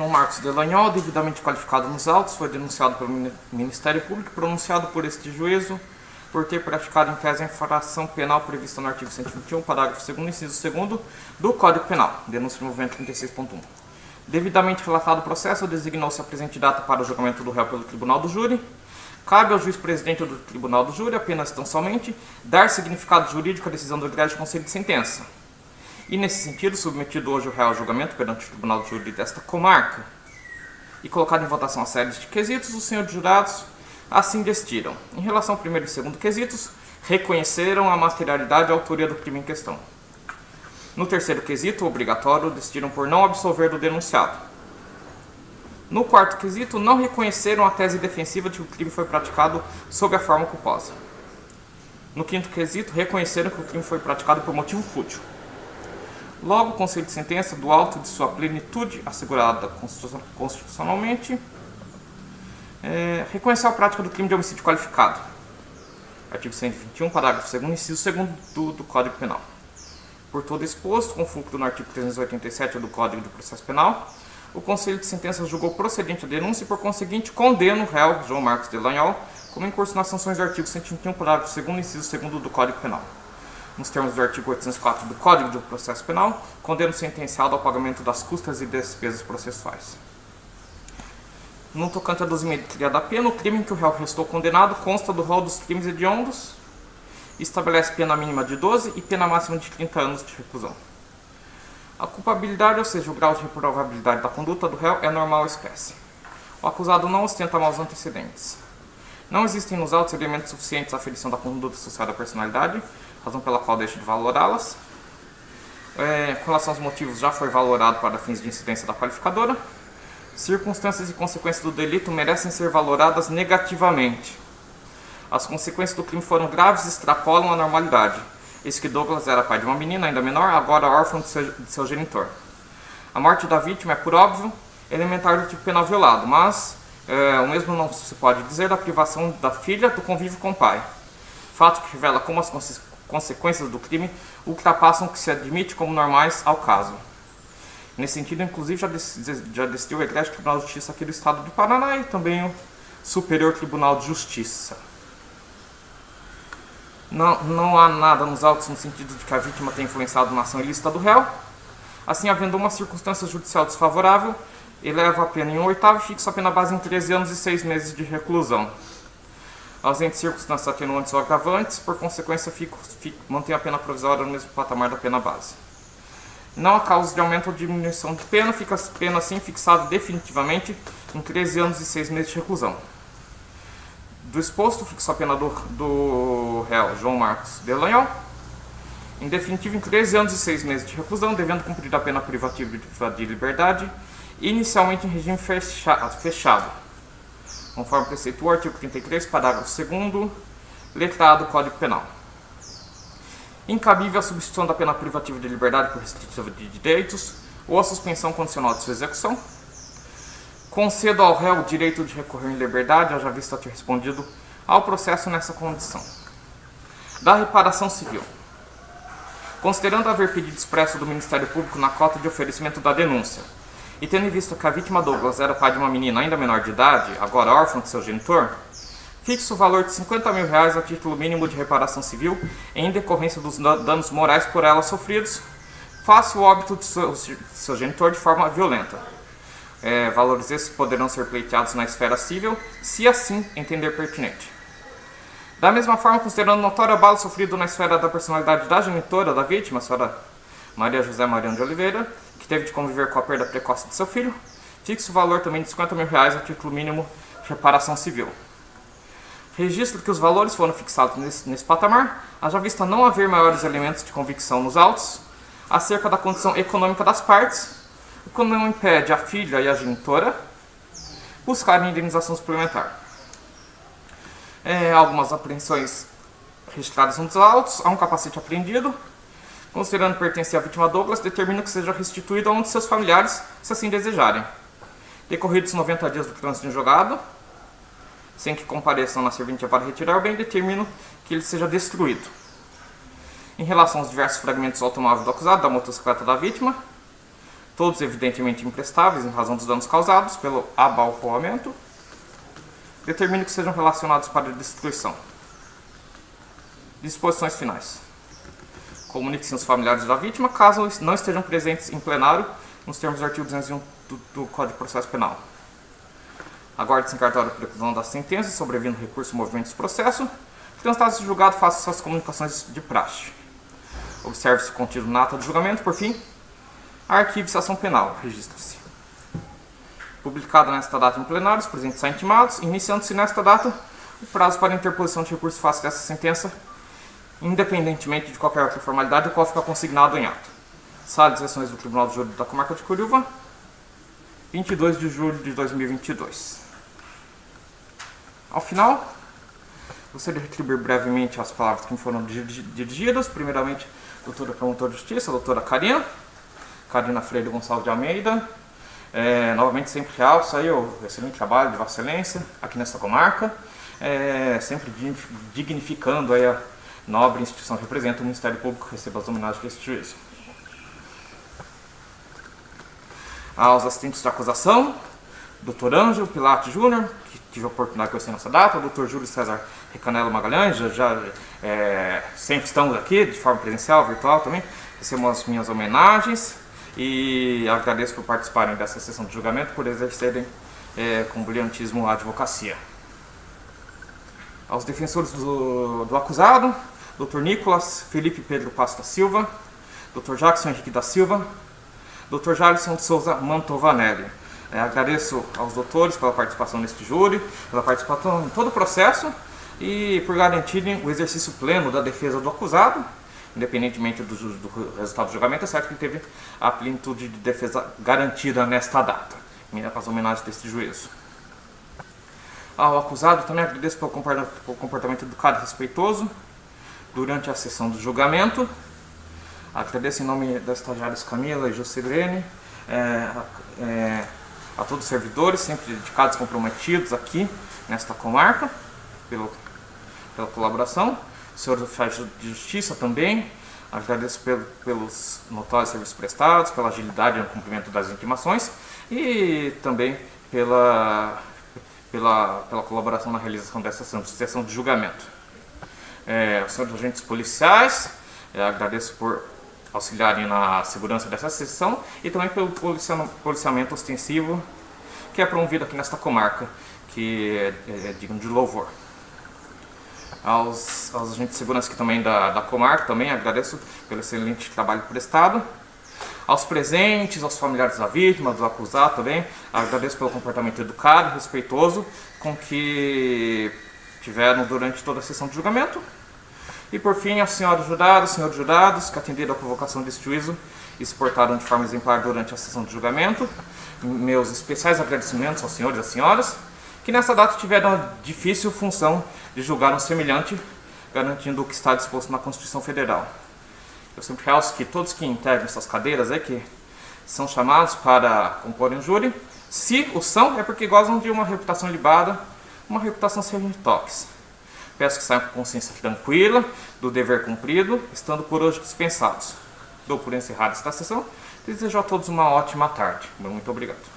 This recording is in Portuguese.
João Marcos Delanhol, devidamente qualificado nos autos, foi denunciado pelo Ministério Público, pronunciado por este juízo, por ter praticado em tese a infração penal prevista no artigo 121, parágrafo 2º, inciso 2º do Código Penal, denúncia de movimento 36.1. Devidamente relatado o processo, designou-se a presente data para o julgamento do réu pelo Tribunal do Júri. Cabe ao juiz presidente do Tribunal do Júri, apenas tão somente, dar significado jurídico à decisão do Egrégio Conselho de Sentença. E, nesse sentido, submetido hoje o réu ao julgamento perante o Tribunal do Júri desta comarca e colocado em votação a série de quesitos, os senhores jurados assim decidiram. Em relação ao primeiro e segundo quesitos, reconheceram a materialidade e a autoria do crime em questão. No terceiro quesito, obrigatório, decidiram por não absolver do denunciado. No quarto quesito, não reconheceram a tese defensiva de que o crime foi praticado sob a forma culposa. No quinto quesito, reconheceram que o crime foi praticado por motivo fútil. Logo, o Conselho de Sentença, do alto de sua plenitude, assegurada constitucionalmente, reconheceu a prática do crime de homicídio qualificado. Artigo 121, parágrafo 2º, inciso 2º do Código Penal. Por todo exposto, com fulcro no artigo 387 do Código de Processo Penal, o Conselho de Sentença julgou procedente a denúncia e, por conseguinte, condena o réu, João Marcos Delanhol, como incurso nas sanções do artigo 121, parágrafo 2º, inciso 2º do Código Penal. Nos termos do artigo 804 do Código de Processo Penal, condena o sentenciado ao pagamento das custas e despesas processuais. No tocante à dosimetria da pena, o crime em que o réu restou condenado consta do rol dos crimes hediondos, estabelece pena mínima de 12 e pena máxima de 30 anos de reclusão. A culpabilidade, ou seja, o grau de reprovabilidade da conduta do réu, é normal espécie. O acusado não ostenta maus antecedentes. Não existem nos autos elementos suficientes à aferição da conduta social da personalidade, razão pela qual deixo de valorá-las. Com relação aos motivos, já foi valorado para fins de incidência da qualificadora. Circunstâncias e consequências do delito merecem ser valoradas negativamente. As consequências do crime foram graves e extrapolam a normalidade. Eis que Douglas era pai de uma menina ainda menor, agora órfão de seu genitor. A morte da vítima é, por óbvio, elementar do tipo penal violado, mas o mesmo não se pode dizer da privação da filha do convívio com o pai. Fato que revela como as consequências do crime ultrapassam o que se admite como normais ao caso. Nesse sentido, inclusive, já decidiu o Egrégio Tribunal de Justiça aqui do Estado do Paraná e também o Superior Tribunal de Justiça. Não há nada nos autos no sentido de que a vítima tenha influenciado na ação ilícita do réu. Assim, havendo uma circunstância judicial desfavorável, eleva a pena em 1/8 e fixa a pena base em 13 anos e 6 meses de reclusão. Ausente circunstâncias atenuantes ou agravantes, por consequência, mantém a pena provisória no mesmo patamar da pena base. Não há causa de aumento ou diminuição de pena, fica a pena assim fixada definitivamente em 13 anos e 6 meses de reclusão. Do exposto, fixou a pena do réu João Marcos Delanhol, em definitivo em 13 anos e 6 meses de reclusão, devendo cumprir a pena privativa de liberdade, inicialmente em regime fechado, conforme preceitua o artigo 33, parágrafo 2º, letra A do Código Penal. Incabível a substituição da pena privativa de liberdade por restritiva de direitos ou a suspensão condicional de sua execução. Concedo ao réu o direito de recorrer em liberdade, haja vista ter respondido ao processo nessa condição. Da reparação civil. Considerando haver pedido expresso do Ministério Público na cota de oferecimento da denúncia, e tendo em vista que a vítima Douglas era pai de uma menina ainda menor de idade, agora órfã de seu genitor, fixo o valor de R$50 mil a título mínimo de reparação civil em decorrência dos danos morais por ela sofridos, face o óbito de seu genitor de forma violenta. Valores esses poderão ser pleiteados na esfera civil, se assim entender pertinente. Da mesma forma, considerando notório abalo sofrido na esfera da personalidade da genitora da vítima, a senhora Maria José Mariano de Oliveira, que teve de conviver com a perda precoce de seu filho, fixo o valor também de R$50 mil a título mínimo de reparação civil. Registro que os valores foram fixados nesse patamar, haja vista não haver maiores elementos de convicção nos autos acerca da condição econômica das partes, o que não impede a filha e a genitora buscarem indenização suplementar. Algumas apreensões registradas nos autos, há um capacete apreendido, considerando pertencer à vítima Douglas, determina que seja restituído a um de seus familiares, se assim desejarem. Decorridos 90 dias do trânsito em julgado, sem que compareçam na serventia para retirar o bem, determino que ele seja destruído. Em relação aos diversos fragmentos do automóvel do acusado, da motocicleta da vítima, todos evidentemente imprestáveis em razão dos danos causados pelo abalroamento. Determine que sejam relacionados para destruição. Disposições finais. Comunique-se aos familiares da vítima caso não estejam presentes em plenário nos termos do artigo 201 do Código de Processo Penal. Aguarde-se em cartório a preclusão da sentença, sobrevindo recurso ou movimento do processo. Transitado-se julgado, faça suas comunicações de praxe. Observe-se o contido na ata do julgamento. Por fim, arquive-se a ação penal. Registre-se. Publicado nesta data em plenário, os presentes são intimados, iniciando-se nesta data o prazo para interposição de recurso face dessa sentença, independentemente de qualquer outra formalidade, o qual fica consignado em ato. Sala de sessões do Tribunal de Júri da Comarca de Curiúva, 22 de julho de 2022. Ao final, gostaria de retribuir brevemente as palavras que me foram dirigidas. Primeiramente, doutora promotora de justiça, doutora Karina Freire Gonçalves de Almeida. Novamente, sempre realço aí o excelente trabalho de Vossa Excelência aqui nessa comarca, sempre dignificando aí a nobre instituição que representa o Ministério Público, receba as homenagens deste juízo. Aos assistentes de acusação, Dr. Ângelo Pilato Júnior, que tive a oportunidade de conhecer nessa data, o Dr. Júlio César Recanelo Magalhães, sempre estamos aqui de forma presencial, virtual também, recebam as minhas homenagens e agradeço por participarem dessa sessão de julgamento, por exercerem com brilhantismo a advocacia. Aos defensores do acusado, Dr. Nicolas Felipe Pedro Pasta Silva, Dr. Jackson Henrique da Silva, Dr. Jalisson de Souza Mantovanelli. Agradeço aos doutores pela participação neste júri, pela participação em todo o processo e por garantirem o exercício pleno da defesa do acusado, independentemente do resultado do julgamento. É certo que teve a plenitude de defesa garantida nesta data, as homenagens deste juízo. Ao acusado também agradeço pelo comportamento educado e respeitoso durante a sessão do julgamento. Agradeço em nome das estagiárias Camila e Juscelene, a todos os servidores, sempre dedicados e comprometidos aqui nesta comarca, pela colaboração. Senhores oficiais de justiça também, agradeço pelos notórios serviços prestados, pela agilidade no cumprimento das intimações e também pela colaboração na realização dessa sessão de julgamento. Aos senhores agentes policiais, agradeço por auxiliarem na segurança dessa sessão e também pelo policiamento ostensivo que é promovido aqui nesta comarca, que é digno de louvor. Aos agentes de segurança aqui também da comarca, também agradeço pelo excelente trabalho prestado. Aos presentes, aos familiares da vítima, do acusado também, agradeço pelo comportamento educado e respeitoso com que tiveram durante toda a sessão de julgamento. E por fim, aos senhores jurados que atenderam à provocação deste juízo e se portaram de forma exemplar durante a sessão de julgamento. Meus especiais agradecimentos aos senhores e às senhoras que nessa data tiveram a difícil função de julgar um semelhante, garantindo o que está disposto na Constituição Federal. Eu sempre realço que todos que integram essas cadeiras que são chamados para comporem o júri, se o são, é porque gozam de uma reputação ilibada, uma reputação sem retoques. Peço que saiam com consciência tranquila do dever cumprido, estando por hoje dispensados. Dou por encerrada esta sessão. Desejo a todos uma ótima tarde. Muito obrigado.